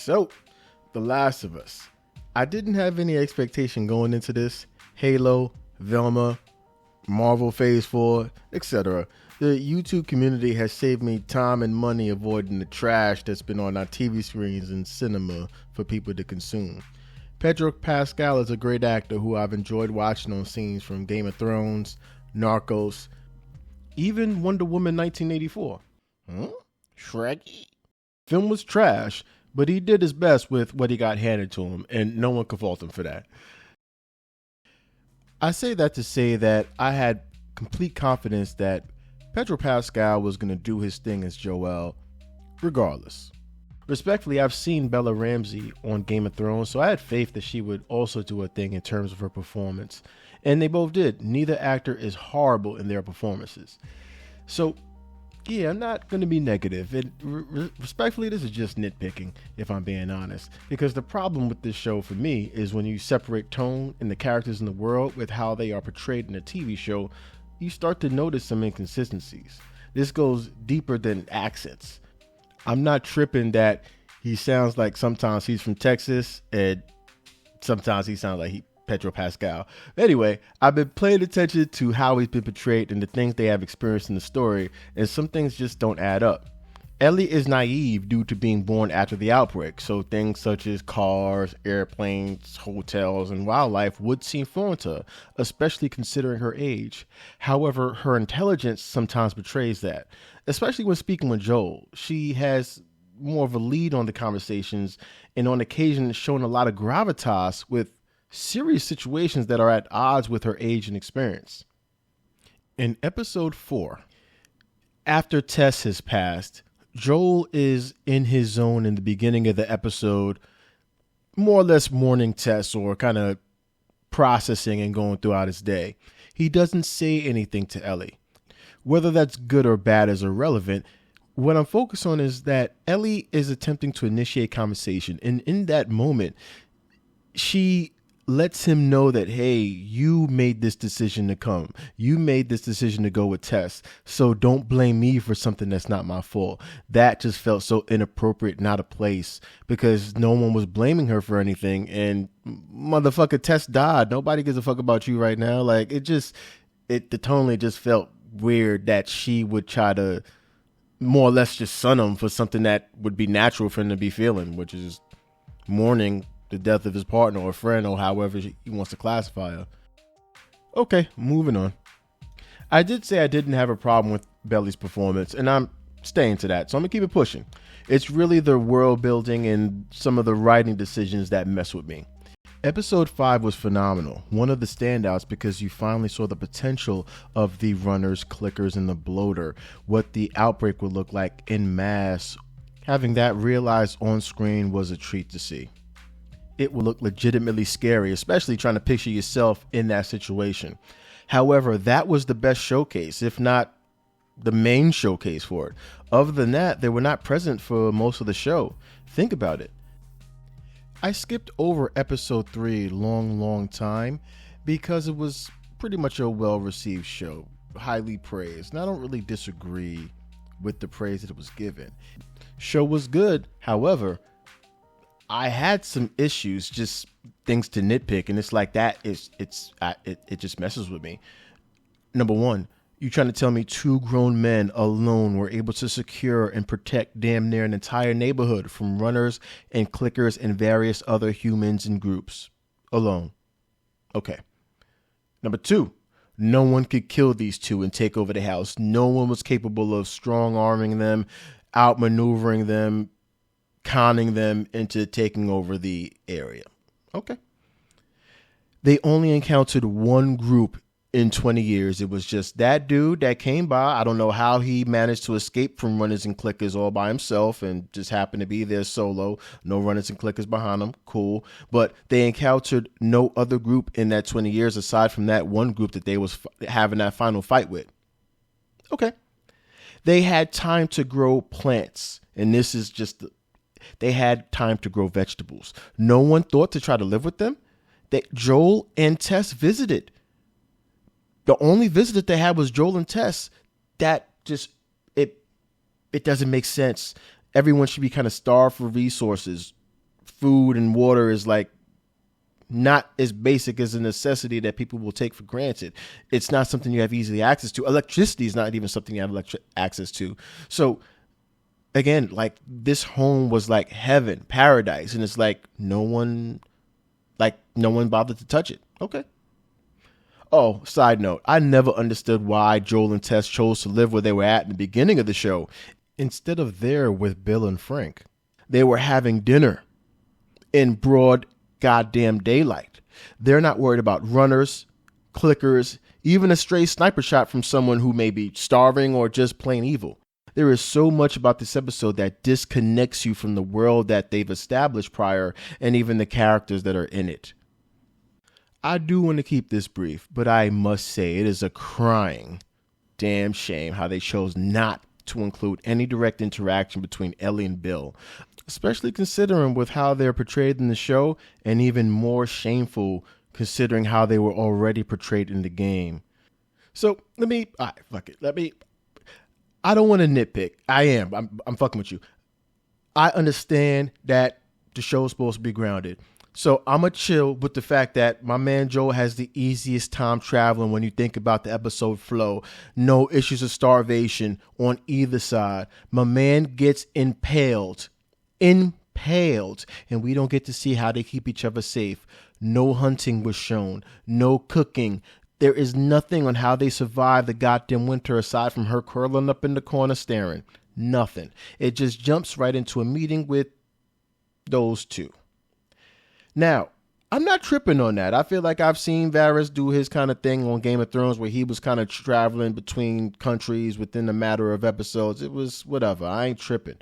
So, The Last of Us. I didn't have any expectation going into this. Halo, Velma, Marvel Phase 4, etc. The YouTube community has saved me time and money avoiding the trash that's been on our TV screens and cinema for people to consume. Pedro Pascal is a great actor who I've enjoyed watching on scenes from Game of Thrones, Narcos, even Wonder Woman 1984. Shrekky? Film was trash, but he did his best with what he got handed to him, and no one could fault him for that. I say that to say that I had complete confidence that Pedro Pascal was going to do his thing as Joel, regardless. Respectfully, I've seen Bella Ramsey on Game of Thrones, so I had faith that she would also do a thing in terms of her performance. And they both did. Neither actor is horrible in their performances. So, yeah, I'm not going to be negative. Respectfully, this is just nitpicking, if I'm being honest. Because the problem with this show for me is when you separate tone and the characters in the world with how they are portrayed in a TV show, you start to notice some inconsistencies. This goes deeper than accents. I'm not tripping that he sounds like sometimes he's from Texas and sometimes he sounds like Pedro Pascal. Anyway, I've been paying attention to how he's been portrayed and the things they have experienced in the story, and some things just don't add up. Ellie is naive due to being born after the outbreak, so things such as cars, airplanes, hotels, and wildlife would seem foreign to her, especially considering her age. However, her intelligence sometimes betrays that, especially when speaking with Joel. She has more of a lead on the conversations and on occasion shown a lot of gravitas with serious situations that are at odds with her age and experience. In episode 4, after Tess has passed, Joel is in his zone in the beginning of the episode, more or less mourning Tess or kind of processing and going throughout his day. He doesn't say anything to Ellie. Whether that's good or bad is irrelevant. What I'm focused on is that Ellie is attempting to initiate conversation, and in that moment, she lets him know that, hey, you made this decision to come. You made this decision to go with Tess. So don't blame me for something that's not my fault. That just felt so inappropriate, not a place, because no one was blaming her for anything. And motherfucker, Tess died. Nobody gives a fuck about you right now. Like the tone just felt weird that she would try to more or less just sun him for something that would be natural for him to be feeling, which is mourning the death of his partner or friend or however he wants to classify her. Okay, moving on. I did say I didn't have a problem with Belly's performance, and I'm staying to that, so I'm gonna keep it pushing. It's really the world building and some of the writing decisions that mess with me. Episode 5 was phenomenal, one of the standouts because you finally saw the potential of the runners, clickers, and the bloater, what the outbreak would look like en masse. Having that realized on screen was a treat to see. It will look legitimately scary, especially trying to picture yourself in that situation. However, that was the best showcase, if not the main showcase for it. Other than that, they were not present for most of the show. Think about it. I skipped over episode 3 long time because it was pretty much a well-received show, highly praised. And I don't really disagree with the praise that it was given. Show was good, however, I had some issues, just things to nitpick, and it's like that. It just messes with me. Number one, you trying to tell me 2 grown men alone were able to secure and protect damn near an entire neighborhood from runners and clickers and various other humans and groups alone. Okay. Number 2, no one could kill these 2 and take over the house. No one was capable of strong arming them, outmaneuvering them, conning them into taking over the area. Okay. They only encountered one group in 20 years. It was just that dude that came by. I don't know how he managed to escape from runners and clickers all by himself and just happened to be there solo. No runners and clickers behind him. Cool. But they encountered no other group in that 20 years aside from that one group that they was having that final fight with. Okay. They had time to grow plants. And this is just they had time to grow vegetables. No one thought to try to live with them. Joel and Tess visited. The only visit that they had was Joel and Tess. That just, it doesn't make sense. Everyone should be kind of starved for resources. food and water is like not as basic as a necessity that people will take for granted. It's not something you have easily access to. Electricity is not even something you have access to. So again, like this home was like heaven, paradise. And it's like no one bothered to touch it. Okay. Oh, side note, I never understood why Joel and Tess chose to live where they were at in the beginning of the show instead of there with Bill and Frank. They were having dinner in broad goddamn daylight. They're not worried about runners, clickers, even a stray sniper shot from someone who may be starving or just plain evil. There is so much about this episode that disconnects you from the world that they've established prior and even the characters that are in it. I do want to keep this brief, but I must say it is a crying damn shame how they chose not to include any direct interaction between Ellie and Bill, especially considering with how they're portrayed in the show, and even more shameful considering how they were already portrayed in the game. So I don't want to nitpick. I'm fucking with you. I understand that the show is supposed to be grounded. So I'm going to chill with the fact that my man Joel has the easiest time traveling when you think about the episode flow. No issues of starvation on either side. My man gets impaled, and we don't get to see how they keep each other safe. No hunting was shown. No cooking. There is nothing on how they survive the goddamn winter aside from her curling up in the corner staring. Nothing. It just jumps right into a meeting with those two. Now, I'm not tripping on that. I feel like I've seen Varys do his kind of thing on Game of Thrones where he was kind of traveling between countries within a matter of episodes. It was whatever. I ain't tripping.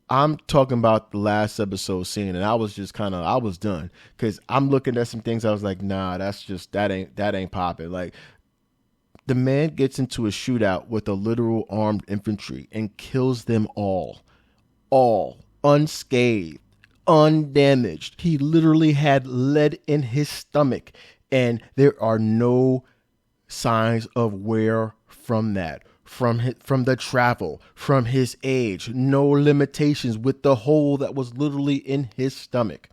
I'm talking about the last episode scene, and I was done because I'm looking at some things. I was like, nah, that ain't popping. Like, the man gets into a shootout with a literal armed infantry and kills them all unscathed, undamaged. He literally had lead in his stomach, and there are no signs of wear from that. From the travel, from his age, no limitations with the hole that was literally in his stomach.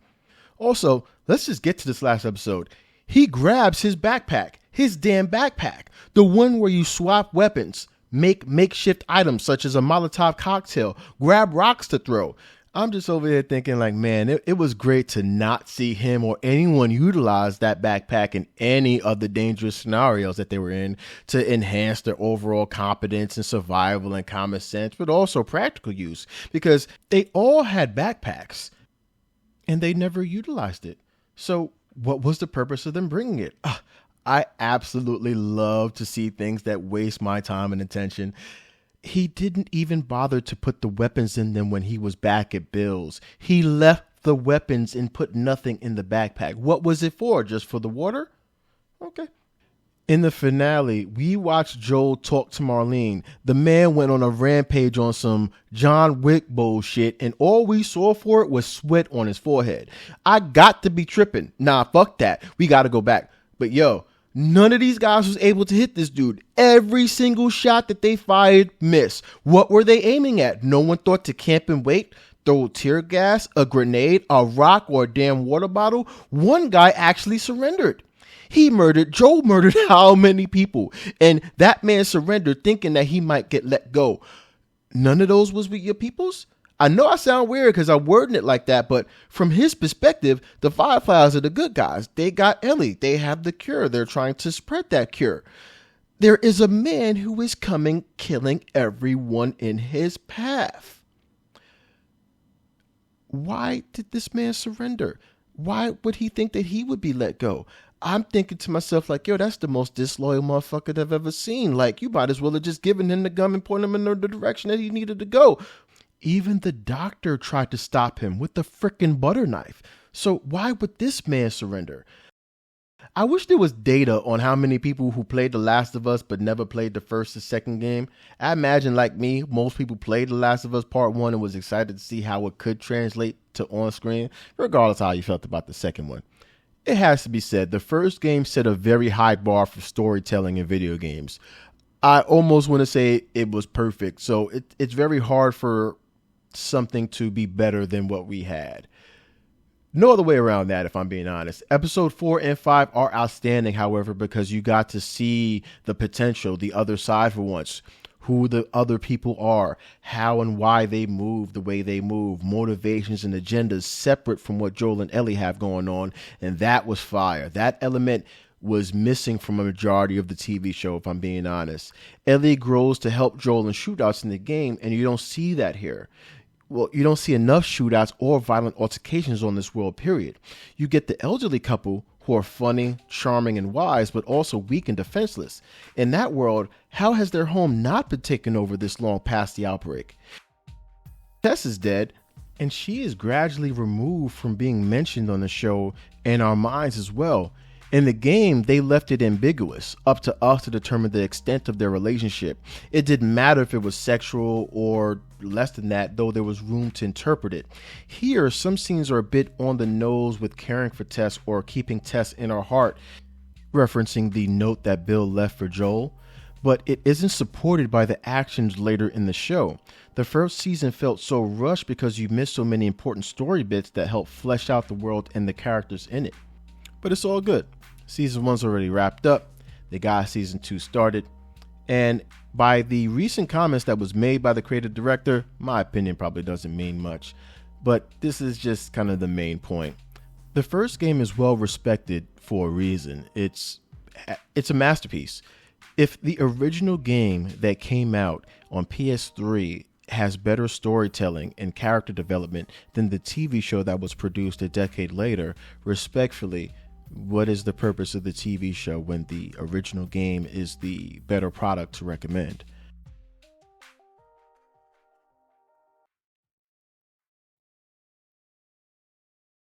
Also, let's just get to this last episode. He grabs his backpack, his damn backpack, the one where you swap weapons, make makeshift items such as a Molotov cocktail, grab rocks to throw. I'm just over here thinking like, man, it was great to not see him or anyone utilize that backpack in any of the dangerous scenarios that they were in to enhance their overall competence and survival and common sense, but also practical use, because they all had backpacks and they never utilized it. So what was the purpose of them bringing it? I absolutely love to see things that waste my time and attention. He didn't even bother to put the weapons in them when he was back at Bill's. He left the weapons and put nothing in the backpack. What was it for? Just for the water? Okay. In the finale, we watched Joel talk to Marlene. The man went on a rampage on some John Wick bullshit, and all we saw for it was sweat on his forehead. I got to be tripping. Nah, fuck that. We got to go back. But yo, none of these guys was able to hit this dude. Every single shot that they fired missed. What were they aiming at? No one thought to camp and wait, throw tear gas, a grenade, a rock, or a damn water bottle. One guy actually surrendered. Joel murdered how many people? And that man surrendered thinking that he might get let go. None of those was with your peoples? I know I sound weird because I'm wording it like that, but from his perspective, the Fireflies are the good guys. They got Ellie. They have the cure. They're trying to spread that cure. There is a man who is coming, killing everyone in his path. Why did this man surrender? Why would he think that he would be let go? I'm thinking to myself like, yo, that's the most disloyal motherfucker I've ever seen. Like, you might as well have just given him the gun and pointed him in the direction that he needed to go. Even the doctor tried to stop him with the frickin' butter knife. So why would this man surrender? I wish there was data on how many people who played The Last of Us but never played the first or second game. I imagine, like me, most people played The Last of Us Part 1 and was excited to see how it could translate to on-screen, regardless of how you felt about the second one. It has to be said, the first game set a very high bar for storytelling in video games. I almost want to say it was perfect, so it's very hard for something to be better than what we had. No other way around that, if I'm being honest. Episode 4 and 5 are outstanding, however, because you got to see the potential, the other side for once, who the other people are, how and why they move the way they move, motivations and agendas separate from what Joel and Ellie have going on. And that was fire. That element was missing from a majority of the TV show, if I'm being honest. Ellie grows to help Joel in shootouts in the game, and you don't see that here. Well, you don't see enough shootouts or violent altercations on this world, period. You get the elderly couple who are funny, charming, and wise, but also weak and defenseless. In that world, how has their home not been taken over this long past the outbreak? Tess is dead, and she is gradually removed from being mentioned on the show and our minds as well. In the game, they left it ambiguous, up to us to determine the extent of their relationship. It didn't matter if it was sexual or less than that, though there was room to interpret it. Here, some scenes are a bit on the nose with caring for Tess or keeping Tess in our heart, referencing the note that Bill left for Joel, but it isn't supported by the actions later in the show. The first season felt so rushed because you missed so many important story bits that help flesh out the world and the characters in it. But it's all good. Season 1's already wrapped up. They got season 2 started. And by the recent comments that was made by the creative director, my opinion probably doesn't mean much. But this is just kind of the main point. The first game is well respected for a reason. It's a masterpiece. If the original game that came out on PS3 has better storytelling and character development than the TV show that was produced a decade later, respectfully, what is the purpose of the TV show when the original game is the better product to recommend?